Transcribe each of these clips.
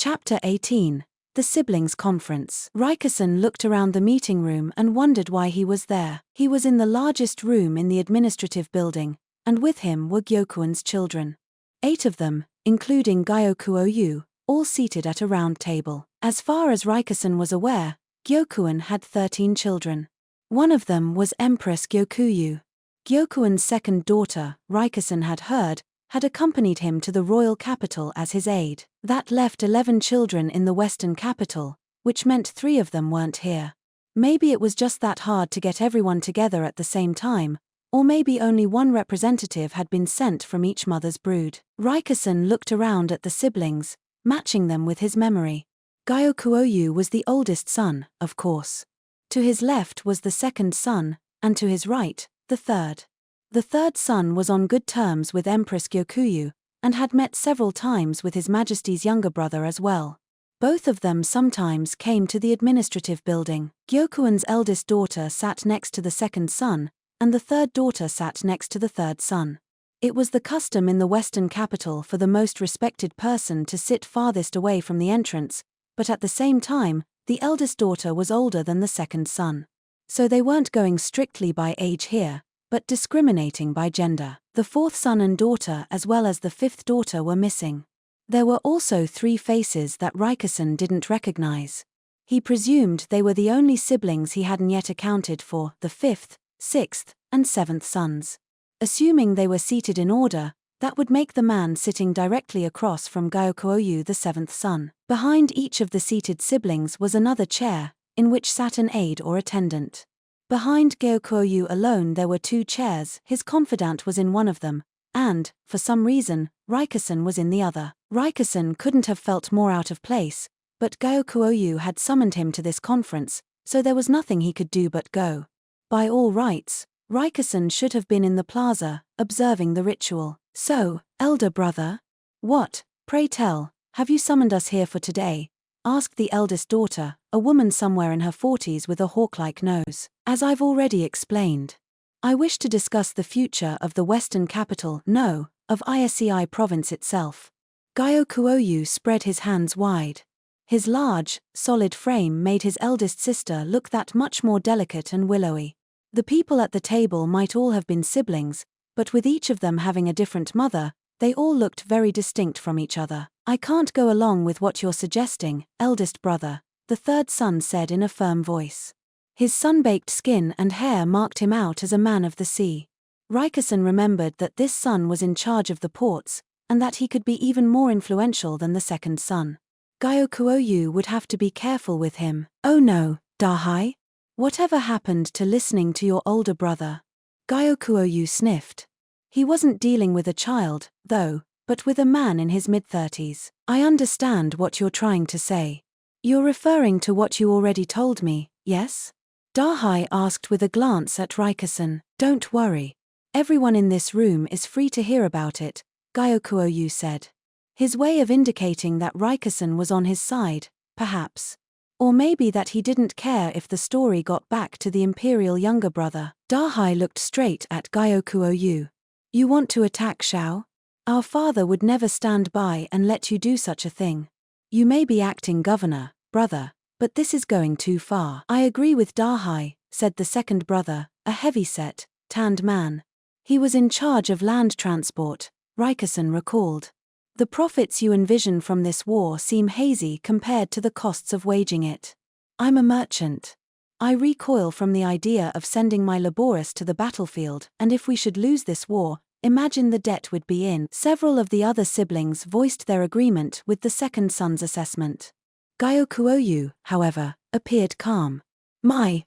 Chapter 18. The Siblings Conference. Raikkonen looked around the meeting room and wondered why he was there. He was in the largest room in the administrative building, and with him were Gyokuin's children. 8 of them, including Gyokuoyu, all seated at a round table. As far as Raikkonen was aware, Gyokuin had 13 children. One of them was Empress Gyokuyu. Gyokuin's second daughter, Raikkonen had heard, had accompanied him to the royal capital as his aide. That left 11 children in the western capital, which meant 3 of them weren't here. Maybe it was just that hard to get everyone together at the same time, or maybe only one representative had been sent from each mother's brood. Raikkonen looked around at the siblings, matching them with his memory. Gyokuoyu was the oldest son, of course. To his left was the second son, and to his right, the third. The third son was on good terms with Empress Gyokuyu, and had met several times with His Majesty's younger brother as well. Both of them sometimes came to the administrative building. Gyokuin's eldest daughter sat next to the second son, and the third daughter sat next to the third son. It was the custom in the western capital for the most respected person to sit farthest away from the entrance, but at the same time, the eldest daughter was older than the second son. So they weren't going strictly by age here, but discriminating by gender. The fourth son and daughter as well as the fifth daughter were missing. There were also 3 faces that Raikkonen didn't recognize. He presumed they were the only siblings he hadn't yet accounted for, the 5th, 6th, and 7th sons. Assuming they were seated in order, that would make the man sitting directly across from Gyokuoyu the 7th son. Behind each of the seated siblings was another chair, in which sat an aide or attendant. Behind Gyokuoyu alone there were 2 chairs. His confidant was in one of them, and, for some reason, Raikkonen was in the other. Raikkonen couldn't have felt more out of place, but Gyokuoyu had summoned him to this conference, so there was nothing he could do but go. By all rights, Raikkonen should have been in the plaza, observing the ritual. "So, elder brother? What, pray tell, have you summoned us here for today?" asked the eldest daughter, a woman somewhere in her 40s with a hawk-like nose. "As I've already explained, I wish to discuss the future of the western capital, no, of Isei province itself." Gyokuoyu spread his hands wide. His large, solid frame made his eldest sister look that much more delicate and willowy. The people at the table might all have been siblings, but with each of them having a different mother, they all looked very distinct from each other. "I can't go along with what you're suggesting, eldest brother," the third son said in a firm voice. His sun-baked skin and hair marked him out as a man of the sea. Raikkonen remembered that this son was in charge of the ports, and that he could be even more influential than the second son. Gyokuoyu would have to be careful with him. "Oh no, Dahai? Whatever happened to listening to your older brother?" Gyokuoyu sniffed. He wasn't dealing with a child, though, but with a man in his mid-30s. "I understand what you're trying to say. You're referring to what you already told me, yes?" Dahai asked with a glance at Raikkonen. "Don't worry. Everyone in this room is free to hear about it," Gyokuoyu said. His way of indicating that Raikkonen was on his side, perhaps. Or maybe that he didn't care if the story got back to the imperial younger brother. Dahai looked straight at Gyokuoyu. "You want to attack Shao? Our father would never stand by and let you do such a thing. You may be acting governor, brother, but this is going too far." "I agree with Dahai," said the second brother, a heavy-set, tanned man. He was in charge of land transport, Raikkonen recalled. "The profits you envision from this war seem hazy compared to the costs of waging it. I'm a merchant. I recoil from the idea of sending my laborers to the battlefield, and if we should lose this war, imagine the debt we'd be in." Several of the other siblings voiced their agreement with the second son's assessment. Gyokuoyu, however, appeared calm. My.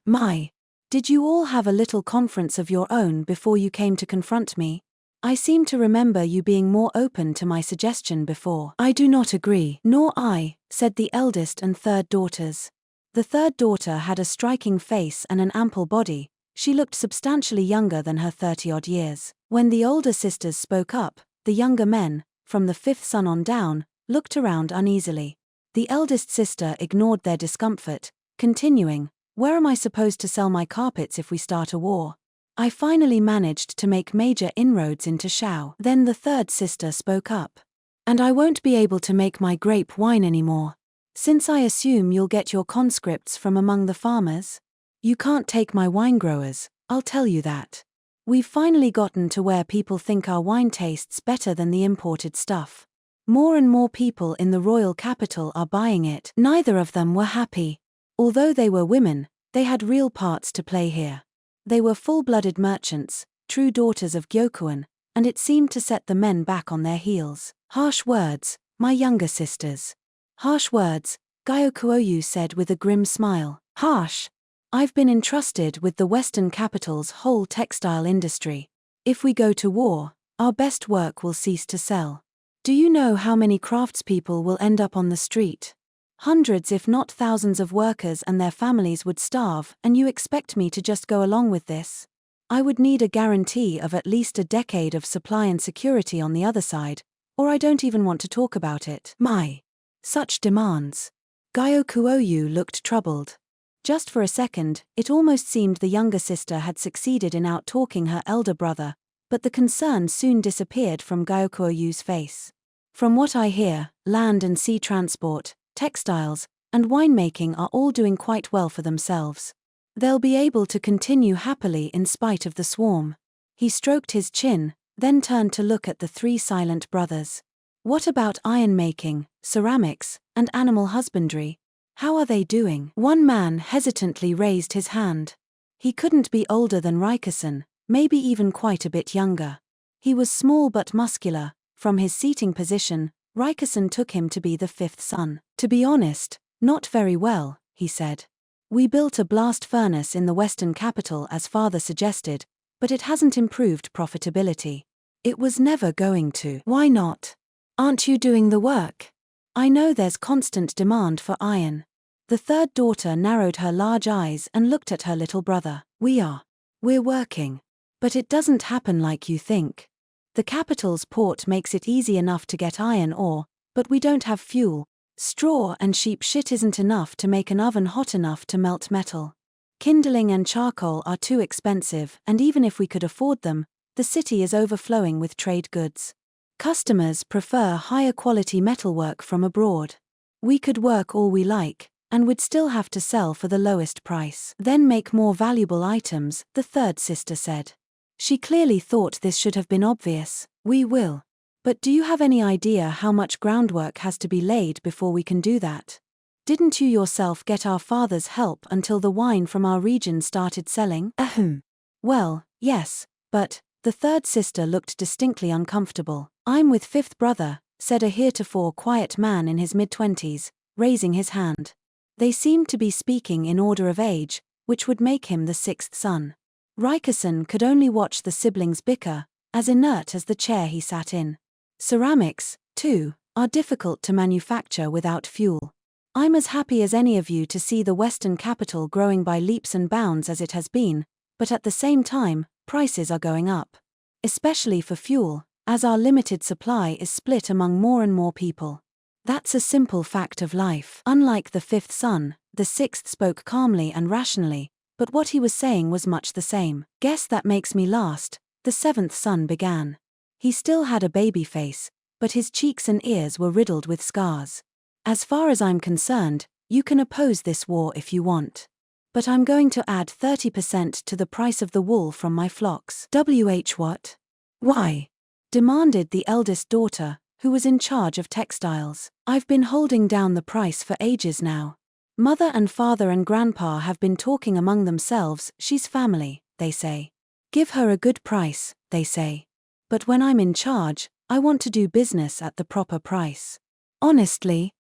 Did you all have a little conference of your own before you came to confront me? I seem to remember you being more open to my suggestion before." "I do not agree." "Nor I," said the eldest and third daughters. The third daughter had a striking face and an ample body. She looked substantially younger than her 30-odd years. When the older sisters spoke up, the younger men, from the 5th son on down, looked around uneasily. The eldest sister ignored their discomfort, continuing, "Where am I supposed to sell my carpets if we start a war? I finally managed to make major inroads into Shao." Then the third sister spoke up. And I won't be able to make my grape wine anymore. Since I assume you'll get your conscripts from among the farmers? You can't take my wine growers, I'll tell you that. We've finally gotten to where people think our wine tastes better than the imported stuff. More and more people in the royal capital are buying it. Neither of them were happy. Although they were women, they had real parts to play here. They were full-blooded merchants, true daughters of Gyokuan, and it seemed to set the men back on their heels. Harsh words, my younger sisters. Harsh words, Gyokuoyu said with a grim smile. Harsh. I've been entrusted with the Western capital's whole textile industry. If we go to war, our best work will cease to sell. Do you know how many craftspeople will end up on the street? Hundreds if not thousands of workers and their families would starve, and you expect me to just go along with this? I would need a guarantee of at least a decade of supply and security on the other side, or I don't even want to talk about it. My. Such demands. Gyokuoyu looked troubled. Just for a second, it almost seemed the younger sister had succeeded in out-talking her elder brother, but the concern soon disappeared from Gyokuoyu's face. From what I hear, land and sea transport, textiles, and winemaking are all doing quite well for themselves. They'll be able to continue happily in spite of the swarm. He stroked his chin, then turned to look at the three silent brothers. What about iron-making, ceramics, and animal husbandry? How are they doing? One man hesitantly raised his hand. He couldn't be older than Rikusen, maybe even quite a bit younger. He was small but muscular. From his seating position, Rikusen took him to be the fifth son. To be honest, not very well, he said. We built a blast furnace in the Western capital as father suggested, but it hasn't improved profitability. It was never going to. Why not? Aren't you doing the work? I know there's constant demand for iron. The third daughter narrowed her large eyes and looked at her little brother. We're working. But it doesn't happen like you think. The capital's port makes it easy enough to get iron ore, but we don't have fuel. Straw and sheep shit isn't enough to make an oven hot enough to melt metal. Kindling and charcoal are too expensive, and even if we could afford them, the city is overflowing with trade goods. Customers prefer higher quality metalwork from abroad. We could work all we like, and would still have to sell for the lowest price. Then make more valuable items, the third sister said. She clearly thought this should have been obvious. We will. But do you have any idea how much groundwork has to be laid before we can do that? Didn't you yourself get our father's help until the wine from our region started selling? Ahem. Well, yes, but, the third sister looked distinctly uncomfortable. I'm with fifth brother, said a heretofore quiet man in his mid-20s, raising his hand. They seemed to be speaking in order of age, which would make him the sixth son. Rikusen could only watch the siblings bicker, as inert as the chair he sat in. Ceramics, too, are difficult to manufacture without fuel. I'm as happy as any of you to see the Western capital growing by leaps and bounds as it has been, but at the same time, prices are going up. Especially for fuel, as our limited supply is split among more and more people. That's a simple fact of life. Unlike the fifth son, the sixth spoke calmly and rationally, but what he was saying was much the same. Guess that makes me last, the seventh son began. He still had a baby face, but his cheeks and ears were riddled with scars. As far as I'm concerned, you can oppose this war if you want. But I'm going to add 30% to the price of the wool from my flocks. What? Why? Demanded the eldest daughter, who was in charge of textiles. I've been holding down the price for ages now. Mother and father and grandpa have been talking among themselves. She's family, they say. Give her a good price, they say. But when I'm in charge, I want to do business at the proper price. Honestly,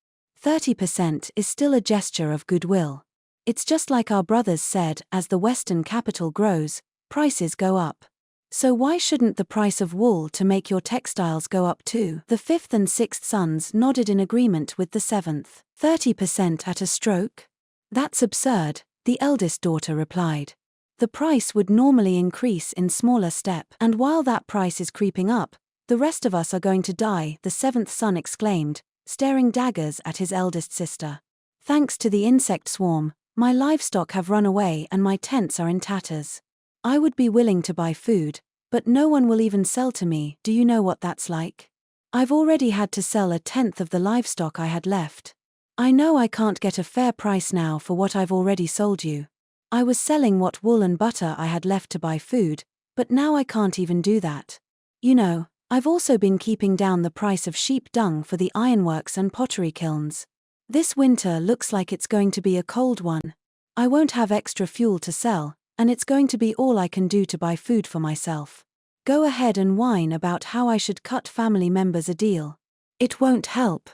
30% is still a gesture of goodwill. It's just like our brothers said, as the Western capital grows, prices go up. So why shouldn't the price of wool to make your textiles go up too? The fifth and sixth sons nodded in agreement with the seventh. 30% at a stroke? That's absurd, the eldest daughter replied. The price would normally increase in smaller step, and while that price is creeping up, the rest of us are going to die, the seventh son exclaimed, staring daggers at his eldest sister. Thanks to the insect swarm, my livestock have run away and my tents are in tatters. I would be willing to buy food, but no one will even sell to me. Do you know what that's like? I've already had to sell a tenth of the livestock I had left. I know I can't get a fair price now for what I've already sold you. I was selling what wool and butter I had left to buy food, but now I can't even do that. You know, I've also been keeping down the price of sheep dung for the ironworks and pottery kilns. This winter looks like it's going to be a cold one. I won't have extra fuel to sell, and it's going to be all I can do to buy food for myself. Go ahead and whine about how I should cut family members a deal. It won't help.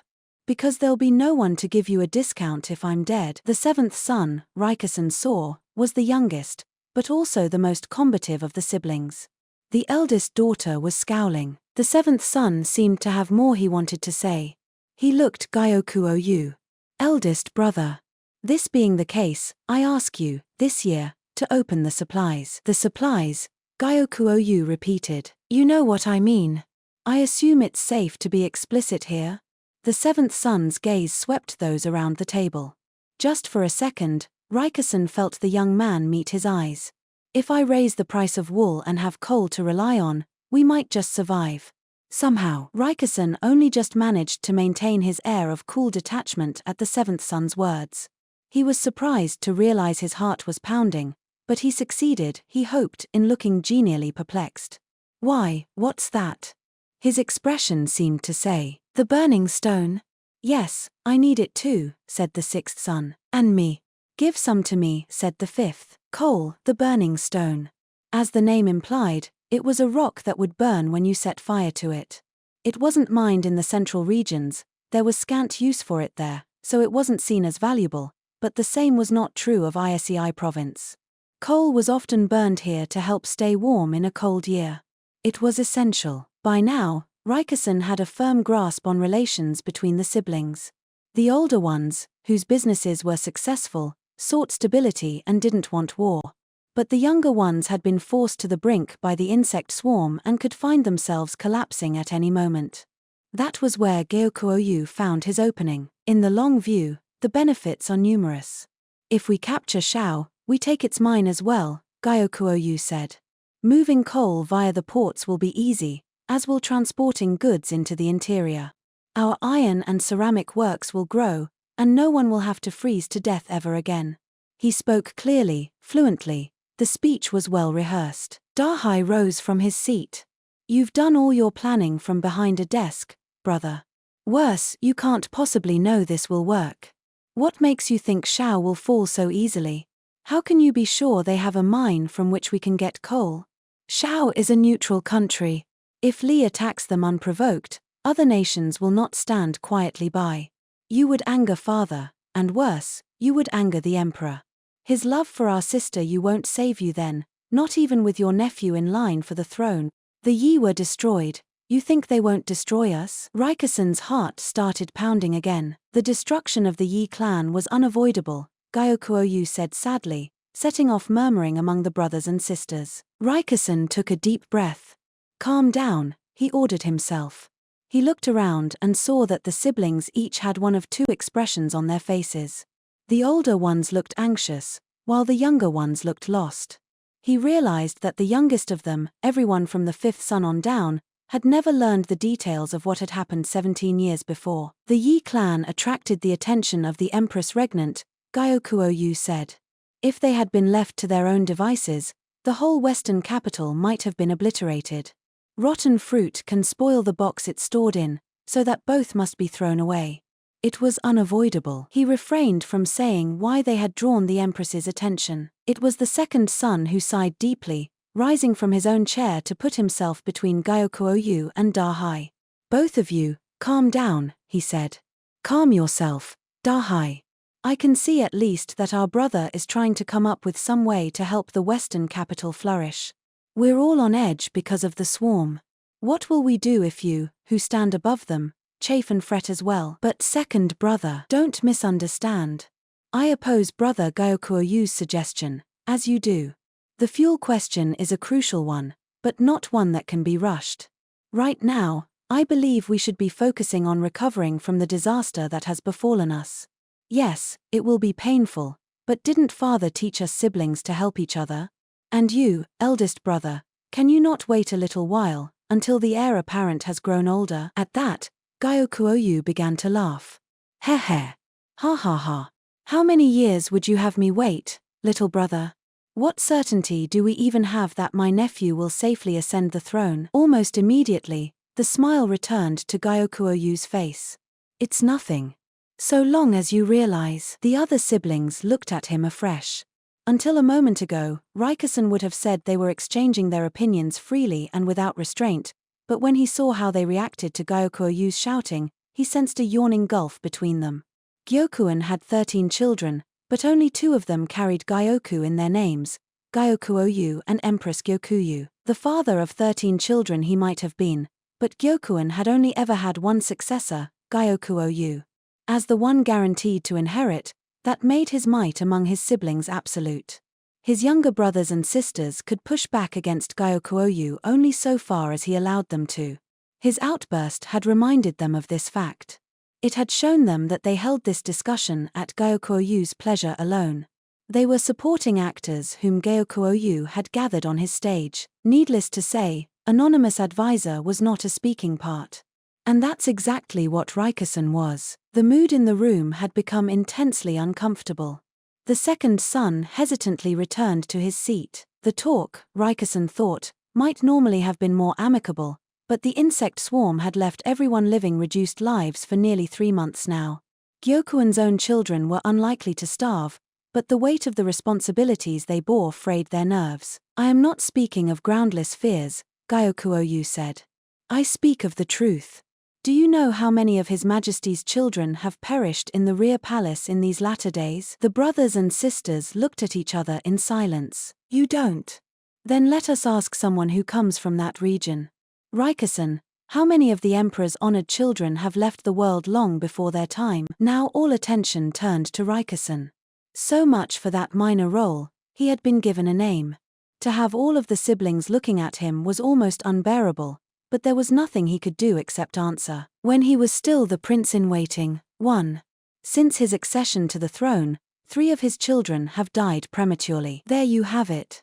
Because there'll be no one to give you a discount if I'm dead. The seventh son, Rikusen saw, was the youngest, but also the most combative of the siblings. The eldest daughter was scowling. The seventh son seemed to have more he wanted to say. He looked Gyokuou. Eldest brother. This being the case, I ask you, this year, to open the supplies. The supplies, Gyokuou repeated. You know what I mean. I assume it's safe to be explicit here. The seventh son's gaze swept those around the table. Just for a second, Rikusen felt the young man meet his eyes. If I raise the price of wool and have coal to rely on, we might just survive. Somehow, Rikusen only just managed to maintain his air of cool detachment at the seventh son's words. He was surprised to realize his heart was pounding, but he succeeded, he hoped, in looking genially perplexed. Why, what's that? His expression seemed to say, the burning stone? Yes, I need it too, said the sixth son. And me. Give some to me, said the fifth. Coal, the burning stone. As the name implied, it was a rock that would burn when you set fire to it. It wasn't mined in the central regions, there was scant use for it there, so it wasn't seen as valuable, but the same was not true of Isei province. Coal was often burned here to help stay warm in a cold year. It was essential. By now, Rikusen had a firm grasp on relations between the siblings. The older ones, whose businesses were successful, sought stability and didn't want war. But the younger ones had been forced to the brink by the insect swarm and could find themselves collapsing at any moment. That was where Gyokuou found his opening. In the long view, the benefits are numerous. If we capture Shao, we take its mine as well, Gyokuou said. Moving coal via the ports will be easy, as will transporting goods into the interior. Our iron and ceramic works will grow, and no one will have to freeze to death ever again. He spoke clearly, fluently. The speech was well rehearsed. Dahai rose from his seat. You've done all your planning from behind a desk, brother. Worse, you can't possibly know this will work. What makes you think Shao will fall so easily? How can you be sure they have a mine from which we can get coal? Shao is a neutral country. If Li attacks them unprovoked, other nations will not stand quietly by. You would anger father, and worse, you would anger the emperor. His love for our sister you won't save you then, not even with your nephew in line for the throne. The Yi were destroyed, you think they won't destroy us? Rikusen's heart started pounding again. The destruction of the Yi clan was unavoidable, Gyokuou said sadly, setting off murmuring among the brothers and sisters. Rikusen took a deep breath. Calm down, he ordered himself. He looked around and saw that the siblings each had one of two expressions on their faces. The older ones looked anxious, while the younger ones looked lost. He realized that the youngest of them, everyone from the fifth son on down, had never learned the details of what had happened 17 years before. The Yi clan attracted the attention of the Empress Regnant, Gyokuou said. If they had been left to their own devices, the whole western capital might have been obliterated. Rotten fruit can spoil the box it's stored in, so that both must be thrown away. It was unavoidable. He refrained from saying why they had drawn the Empress's attention. It was the second son who sighed deeply, rising from his own chair to put himself between Gyokuou and Dahai. Both of you, calm down, he said. Calm yourself, Dahai. I can see at least that our brother is trying to come up with some way to help the western capital flourish. We're all on edge because of the swarm. What will we do if you, who stand above them, chafe and fret as well? But second brother, don't misunderstand. I oppose brother Gyokuou's suggestion, as you do. The fuel question is a crucial one, but not one that can be rushed. Right now, I believe we should be focusing on recovering from the disaster that has befallen us. Yes, it will be painful, but didn't father teach us siblings to help each other? And you, eldest brother, can you not wait a little while, until the heir apparent has grown older. At that, Gyokuoyu began to laugh. Heh heh. Ha ha ha. How many years would you have me wait, little brother? What certainty do we even have that my nephew will safely ascend the throne? Almost immediately, the smile returned to Gyokuoyu's face. It's nothing. So long as you realize. The other siblings looked at him afresh. Until a moment ago, Rikusen would have said they were exchanging their opinions freely and without restraint, but when he saw how they reacted to Gyokuoyu's shouting, he sensed a yawning gulf between them. Gyokuen had 13 children, but only 2 of them carried Gyoku in their names, Gyokuoyu and Empress Gyokuyu. The father of 13 children he might have been, but Gyokuen had only ever had one successor, Gyokuoyu. As the one guaranteed to inherit, that made his might among his siblings absolute. His younger brothers and sisters could push back against Gyokuoyu only so far as he allowed them to. His outburst had reminded them of this fact. It had shown them that they held this discussion at Gyokuoyu's pleasure alone. They were supporting actors whom Gyokuoyu had gathered on his stage. Needless to say, anonymous advisor was not a speaking part. And that's exactly what Rikusen was. The mood in the room had become intensely uncomfortable. The second son hesitantly returned to his seat. The talk, Rikusen thought, might normally have been more amicable, but the insect swarm had left everyone living reduced lives for nearly 3 months now. Gyokuen's own children were unlikely to starve, but the weight of the responsibilities they bore frayed their nerves. I am not speaking of groundless fears, Gyokuoyu said. I speak of the truth. Do you know how many of His Majesty's children have perished in the rear palace in these latter days? The brothers and sisters looked at each other in silence. You don't? Then let us ask someone who comes from that region. Rikusen, how many of the Emperor's honored children have left the world long before their time? Now all attention turned to Rikusen. So much for that minor role, he had been given a name. To have all of the siblings looking at him was almost unbearable, but there was nothing he could do except answer. When he was still the prince-in-waiting, 1. Since his accession to the throne, 3 of his children have died prematurely. There you have it.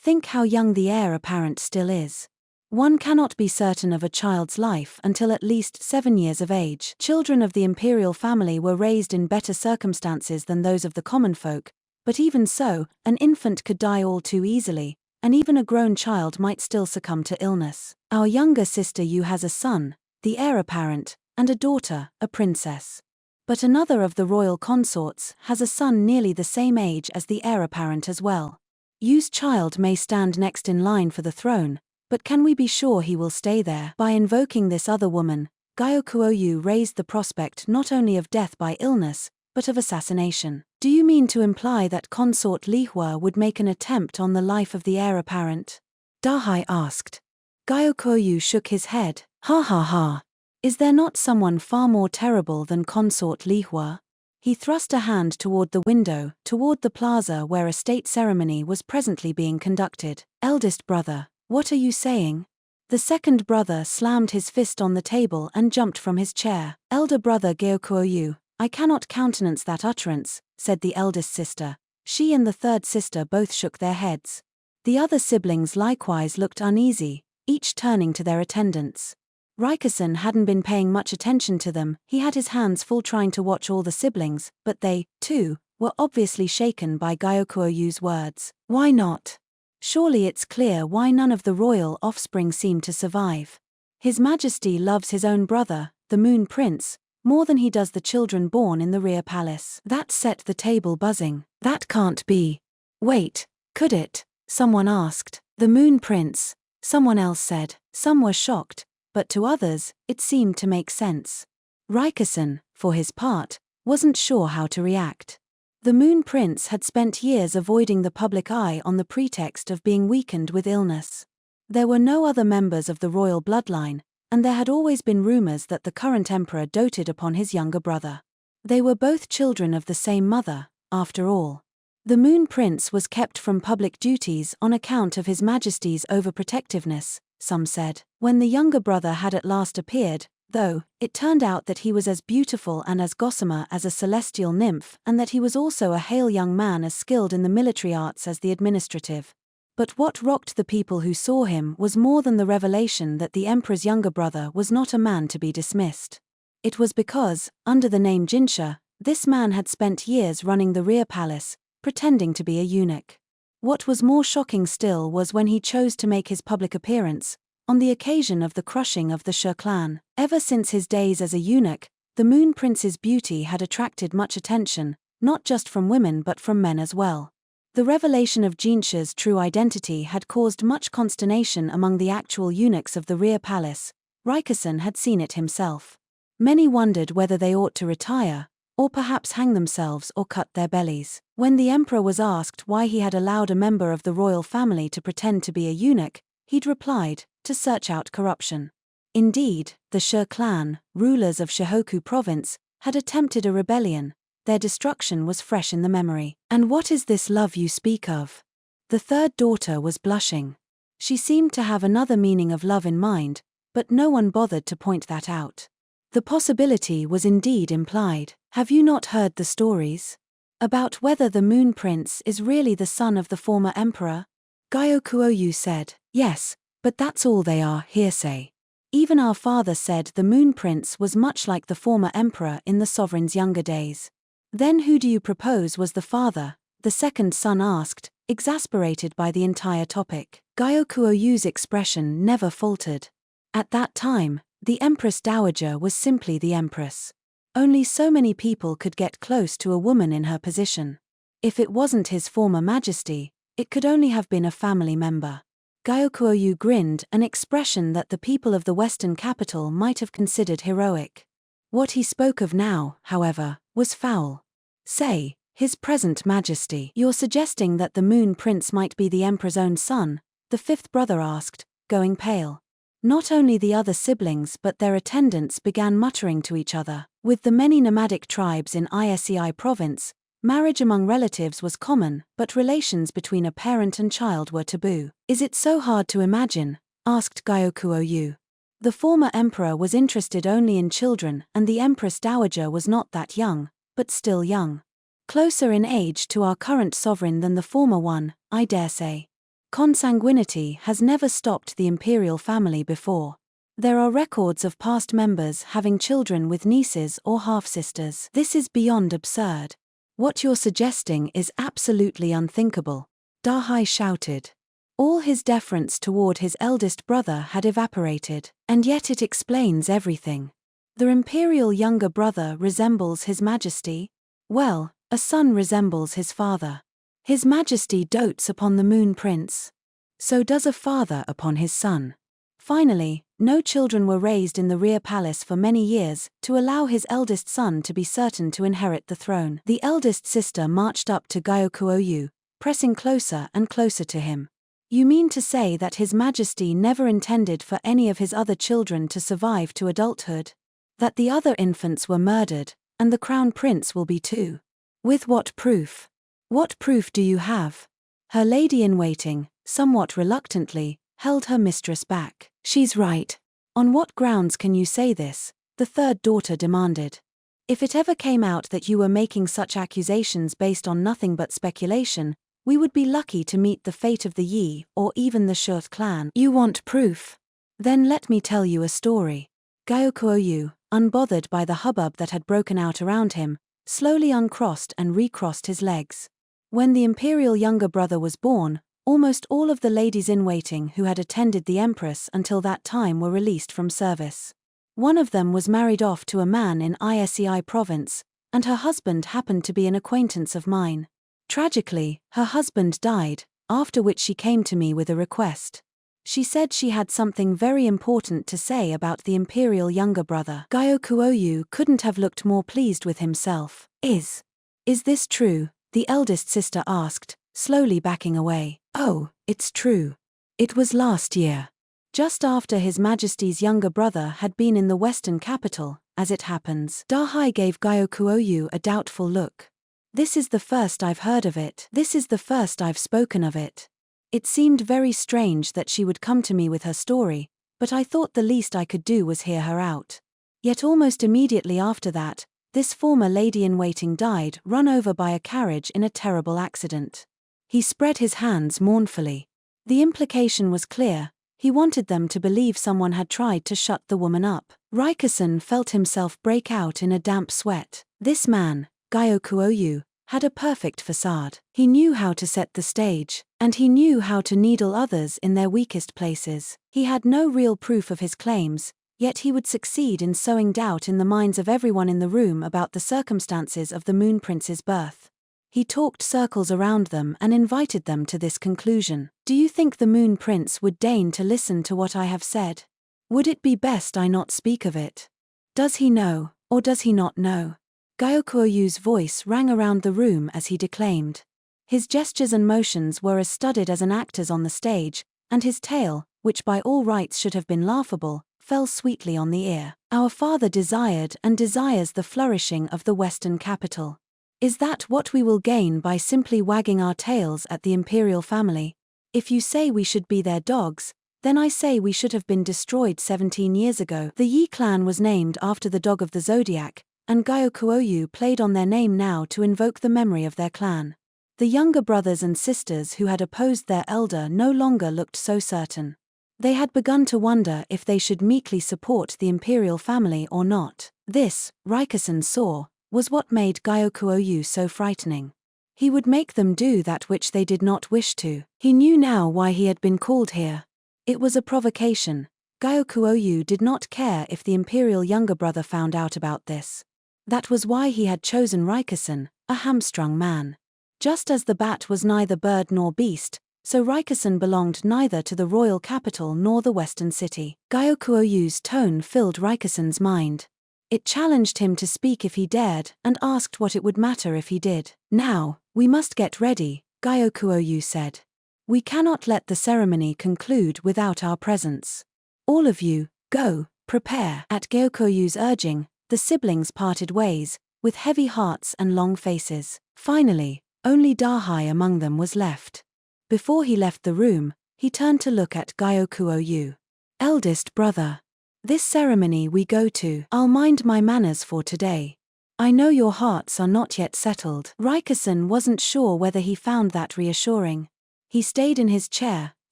Think how young the heir apparent still is. One cannot be certain of a child's life until at least 7 years of age. Children of the imperial family were raised in better circumstances than those of the common folk, but even so, an infant could die all too easily, and even a grown child might still succumb to illness. Our younger sister Yu has a son, the heir apparent, and a daughter, a princess. But another of the royal consorts has a son nearly the same age as the heir apparent as well. Yu's child may stand next in line for the throne, but can we be sure he will stay there? By invoking this other woman, Gyokuoyu raised the prospect not only of death by illness, but of assassination. Do you mean to imply that consort Lihua would make an attempt on the life of the heir apparent? Dahai asked. Gyokuoyu shook his head. Ha ha ha. Is there not someone far more terrible than consort Lihua? He thrust a hand toward the window, toward the plaza where a state ceremony was presently being conducted. Eldest brother, what are you saying? The second brother slammed his fist on the table and jumped from his chair. Elder brother Gyokuoyu, I cannot countenance that utterance, said the eldest sister. She and the third sister both shook their heads. The other siblings likewise looked uneasy, each turning to their attendants. Rikusen hadn't been paying much attention to them, he had his hands full trying to watch all the siblings, but they, too, were obviously shaken by Gyokuoyu's words. Why not? Surely it's clear why none of the royal offspring seem to survive. His Majesty loves his own brother, the Moon Prince, more than he does the children born in the rear palace. That set the table buzzing. That can't be. Wait, could it? Someone asked. The Moon Prince, someone else said. Some were shocked, but to others, it seemed to make sense. Rikusen, for his part, wasn't sure how to react. The Moon Prince had spent years avoiding the public eye on the pretext of being weakened with illness. There were no other members of the royal bloodline, and there had always been rumors that the current emperor doted upon his younger brother. They were both children of the same mother, after all. The Moon Prince was kept from public duties on account of His Majesty's overprotectiveness, some said. When the younger brother had at last appeared, though, it turned out that he was as beautiful and as gossamer as a celestial nymph, and that he was also a hale young man as skilled in the military arts as the administrative. But what rocked the people who saw him was more than the revelation that the emperor's younger brother was not a man to be dismissed. It was because, under the name Jinshi, this man had spent years running the rear palace, pretending to be a eunuch. What was more shocking still was when he chose to make his public appearance, on the occasion of the crushing of the Shi clan. Ever since his days as a eunuch, the Moon Prince's beauty had attracted much attention, not just from women but from men as well. The revelation of Jinshi's true identity had caused much consternation among the actual eunuchs of the rear palace. Rikusen had seen it himself. Many wondered whether they ought to retire, or perhaps hang themselves or cut their bellies. When the emperor was asked why he had allowed a member of the royal family to pretend to be a eunuch, he'd replied, to search out corruption. Indeed, the Shi clan, rulers of Shihoku province, had attempted a rebellion. Their destruction was fresh in the memory. "And what is this love you speak of?" The third daughter was blushing. She seemed to have another meaning of love in mind, but no one bothered to point that out. The possibility was indeed implied. "Have you not heard the stories about whether the Moon Prince is really the son of the former emperor?" Gyokuoyu said, "Yes, but that's all they are, hearsay. Even our father said the Moon Prince was much like the former emperor in the sovereign's younger days." "Then who do you propose was the father?" the second son asked, exasperated by the entire topic. Gyokuoyu's expression never faltered. At that time, the Empress Dowager was simply the Empress. Only so many people could get close to a woman in her position. If it wasn't His former Majesty, it could only have been a family member. Gyokuoyu grinned, an expression that the people of the Western capital might have considered heroic. What he spoke of now, however, was foul. "Say, His present Majesty." "You're suggesting that the Moon Prince might be the Emperor's own son?" the fifth brother asked, going pale. Not only the other siblings but their attendants began muttering to each other. With the many nomadic tribes in Isei province, marriage among relatives was common, but relations between a parent and child were taboo. "Is it so hard to imagine?" asked Gyokuoyu. The former emperor was interested only in children and the Empress Dowager was not that young, but still young. Closer in age to our current sovereign than the former one, I dare say. Consanguinity has never stopped the imperial family before. There are records of past members having children with nieces or half-sisters. This is beyond absurd. "What you're suggesting is absolutely unthinkable," Dahai shouted. All his deference toward his eldest brother had evaporated, and yet it explains everything. The imperial younger brother resembles His Majesty? Well, a son resembles his father. His Majesty dotes upon the Moon Prince. So does a father upon his son. Finally, no children were raised in the rear palace for many years, to allow his eldest son to be certain to inherit the throne. The eldest sister marched up to Gyokuoyu, pressing closer and closer to him. "You mean to say that His Majesty never intended for any of his other children to survive to adulthood? That the other infants were murdered, and the crown prince will be too? With what proof? What proof do you have?" Her lady-in-waiting, somewhat reluctantly, held her mistress back. "She's right. On what grounds can you say this?" the third daughter demanded. "If it ever came out that you were making such accusations based on nothing but speculation, we would be lucky to meet the fate of the Yi or even the Shi clan." "You want proof? Then let me tell you a story." Gyokuoyu, unbothered by the hubbub that had broken out around him, slowly uncrossed and recrossed his legs. When the imperial younger brother was born, almost all of the ladies-in-waiting who had attended the Empress until that time were released from service. One of them was married off to a man in Isei province, and her husband happened to be an acquaintance of mine. Tragically, her husband died, after which she came to me with a request. She said she had something very important to say about the imperial younger brother. Gyokuoyu couldn't have looked more pleased with himself. Is this true?" the eldest sister asked, slowly backing away. "Oh, it's true. It was last year. Just after His Majesty's younger brother had been in the western capital, as it happens." Dahai gave Gyokuoyu a doubtful look. "This is the first I've heard of it. This is the first I've spoken of it. It seemed very strange that she would come to me with her story, but I thought the least I could do was hear her out. Yet almost immediately after that, this former lady-in-waiting died, run over by a carriage in a terrible accident." He spread his hands mournfully. The implication was clear. He wanted them to believe someone had tried to shut the woman up. Raikkonen felt himself break out in a damp sweat. This man, Gyokuoyu, had a perfect façade. He knew how to set the stage, and he knew how to needle others in their weakest places. He had no real proof of his claims, yet he would succeed in sowing doubt in the minds of everyone in the room about the circumstances of the Moon Prince's birth. He talked circles around them and invited them to this conclusion. Do you think the Moon Prince would deign to listen to what I have said? Would it be best I not speak of it? Does he know, or does he not know? Gyokuoyu's voice rang around the room as he declaimed. His gestures and motions were as studied as an actor's on the stage, and his tale, which by all rights should have been laughable, fell sweetly on the ear. Our father desired and desires the flourishing of the Western capital. Is that what we will gain by simply wagging our tails at the imperial family? If you say we should be their dogs, then I say we should have been destroyed 17 years ago. The Yi clan was named after the dog of the zodiac, and Gyokuoyu played on their name now to invoke the memory of their clan. The younger brothers and sisters who had opposed their elder no longer looked so certain. They had begun to wonder if they should meekly support the imperial family or not. This, Raikkonen saw, was what made Gyokuoyu so frightening. He would make them do that which they did not wish to. He knew now why he had been called here. It was a provocation. Gyokuoyu did not care if the imperial younger brother found out about this. That was why he had chosen Raikkonen, a hamstrung man. Just as the bat was neither bird nor beast, so Raikkonen belonged neither to the royal capital nor the western city. Gyokuoyu's tone filled Raikkonen's mind. It challenged him to speak if he dared, and asked what it would matter if he did. Now, we must get ready, Gyokuoyu said. We cannot let the ceremony conclude without our presence. All of you, go, prepare. At Gyokuoyu's urging, the siblings parted ways, with heavy hearts and long faces. Finally, only Dahai among them was left. Before he left the room, he turned to look at Gyokuoyu. Eldest brother. This ceremony we go to. I'll mind my manners for today. I know your hearts are not yet settled. Raikkonen wasn't sure whether he found that reassuring. He stayed in his chair,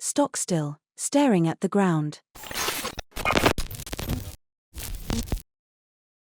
stock still, staring at the ground.